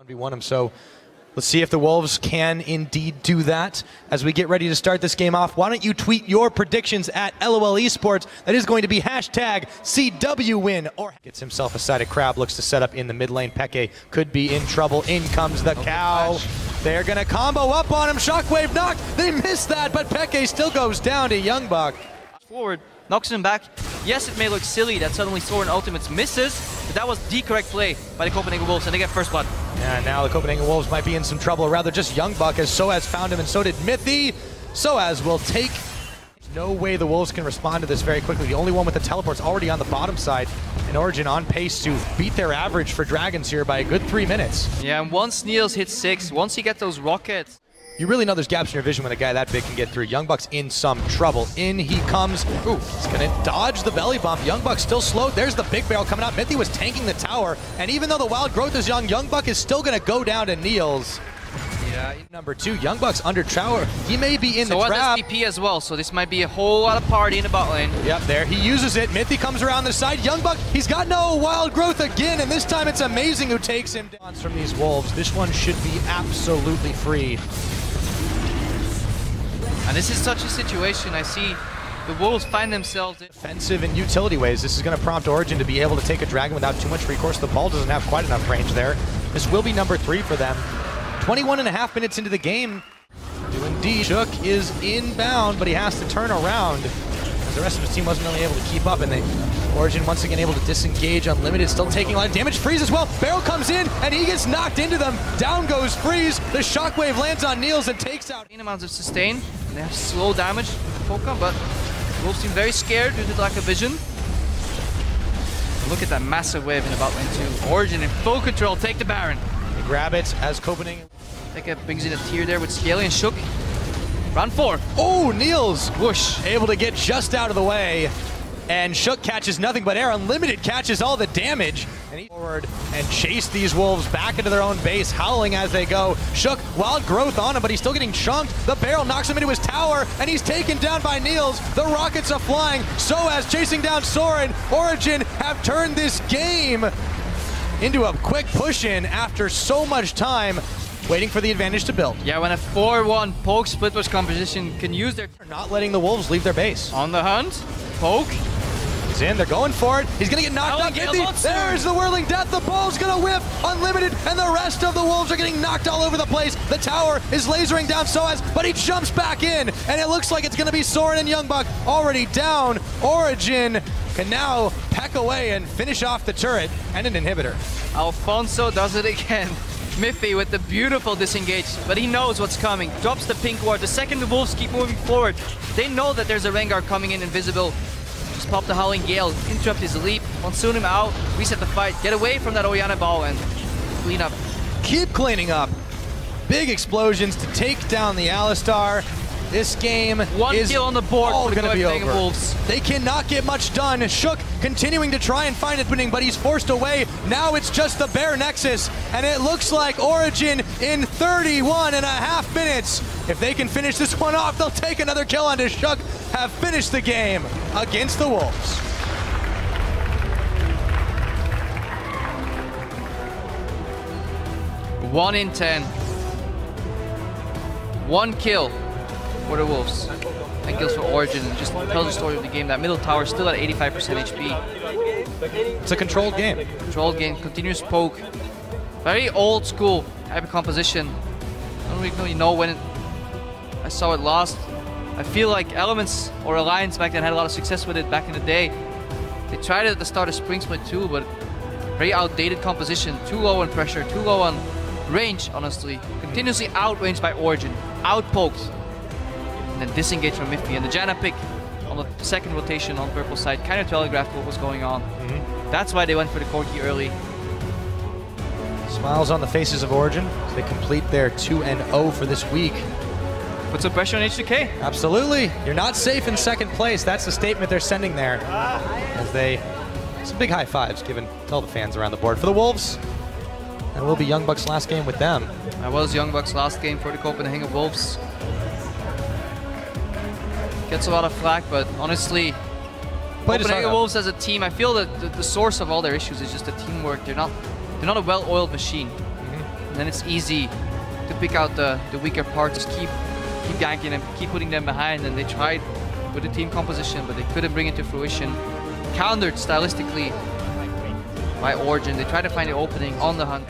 1v1 them, so let's see if the Wolves can indeed do that. As we get ready to start this game off, why don't you tweet your predictions at LOL Esports. That is going to be hashtag CWWin. Or gets himself a sided crab, looks to set up in the mid lane. Peke could be in trouble. In comes the cow. They're gonna combo up on him. Shockwave knocked. They missed that, but Peke still goes down to Youngbuck. Forward, knocks him back. Yes, it may look silly that suddenly Soren Ultimates misses, but that was the correct play by the Copenhagen Wolves, and they get first blood. Yeah, now the Copenhagen Wolves might be in some trouble, or rather just Youngbuck, as Soaz found him, and so did Mithy. Soaz will take... There's no way the Wolves can respond to this very quickly. The only one with the teleport's already on the bottom side, and Origen on pace to beat their average for Dragons here by a good 3 minutes. Yeah, and once Niels hits 6, once he gets those rockets... You really know there's gaps in your vision when a guy that big can get through. Youngbuck's in some trouble. In he comes. Ooh, he's gonna dodge the belly bump. Youngbuck's still slowed. There's the big barrel coming out. Mithy was tanking the tower, and even though the wild growth is young, Youngbuck is still gonna go down to Niels. Yeah, number 2, Youngbuck's under tower. He may be in the trap. So TP as well, so this might be a whole lot of party in the bot lane. Yep, there he uses it. Mithy comes around the side. Youngbuck, he's got no wild growth again, and this time it's Amazing who takes him down from these Wolves. This one should be absolutely free. And this is such a situation. I see the Wolves find themselves in offensive and utility ways. This is going to prompt Origen to be able to take a dragon without too much recourse. The ball doesn't have quite enough range there. This will be number 3 for them. 21.5 minutes into the game. Do indeed. Shook is inbound, but he has to turn around as the rest of his team wasn't really able to keep up, and Origen once again able to disengage. Unlimited still taking a lot of damage. Freeze as well. Barrel comes in and he gets knocked into them. Down goes Freeze. The shockwave lands on Niels and takes out amounts of sustain. And they have slow damage with Poka, but the Wolves seem very scared due to the lack of vision. And look at that massive wave in the bot lane too. Origen in full control. Take the Baron. They grab it as Copenhagen. Peke brings in a tier there with Scaly and Shook. Round 4. Oh, Niels whoosh, able to get just out of the way. And Shook catches nothing but air. Unlimited catches all the damage. And he forward and chase these Wolves back into their own base, howling as they go. Shook, wild growth on him, but he's still getting chunked. The barrel knocks him into his tower, and he's taken down by Niels. The rockets are flying. Soaz chasing down Soren. Origen have turned this game into a quick push-in after so much time waiting for the advantage to build. Yeah, when a 4-1 Poke split push composition can use their... Not letting the Wolves leave their base. On the hunt, Poke. He's in, they're going for it. He's gonna get knocked out. There's the whirling death. The ball's gonna whip. Unlimited, and the rest of the Wolves are getting knocked all over the place. The tower is lasering down Soaz, but he jumps back in, and it looks like it's gonna be Soren and Youngbuck already down. Origen can now peck away and finish off the turret and an inhibitor. Alfonso does it again. Mithy with the beautiful disengage, but he knows what's coming. Drops the pink ward. The second the Wolves keep moving forward, they know that there's a Rengar coming in invisible. Just pop the Howling Gale, interrupt his leap, monsoon him out, reset the fight, get away from that Oriana ball and clean up. Keep cleaning up. Big explosions to take down the Alistar. This game is kill on the board all going to be over. Wolves. They cannot get much done. Shook continuing to try and find opening, but he's forced away. Now it's just the Bear Nexus, and it looks like Origen in 31.5 minutes. If they can finish this one off, they'll take another kill onto Shook, have finished the game against the Wolves. One in 10. 1 kill for the Wolves. And kills for Origen. Just tells the story of the game. That middle tower still at 85% HP. It's a controlled game. Controlled game. Continuous poke. Very old school type of composition. I don't really know when I saw it last. I feel like Elements or Alliance back then had a lot of success with it back in the day. They tried it at the start of Spring Split too, but very outdated composition. Too low on pressure, too low on range, honestly. Continuously outranged by Origen. Outpoked. And then disengaged from Mithy. And the Janna pick on the second rotation on purple side kind of telegraphed what was going on. That's why they went for the Corki early. Smiles on the faces of Origen as they complete their 2-0 for this week. Put some pressure on H2K. Absolutely. You're not safe in second place. That's the statement they're sending there. As they, some big high fives given to all the fans around the board. For the Wolves, and will be Youngbuck's last game with them. That was Youngbuck's last game for the Copenhagen Wolves. Gets a lot of flack, but honestly, Copenhagen Wolves as a team, I feel that the source of all their issues is just the teamwork. They're not a well-oiled machine. And then it's easy to pick out the weaker parts, keep ganking them, keep putting them behind. And they tried with the team composition, but they couldn't bring it to fruition. Countered stylistically by Origen. They tried to find the opening on the hunt.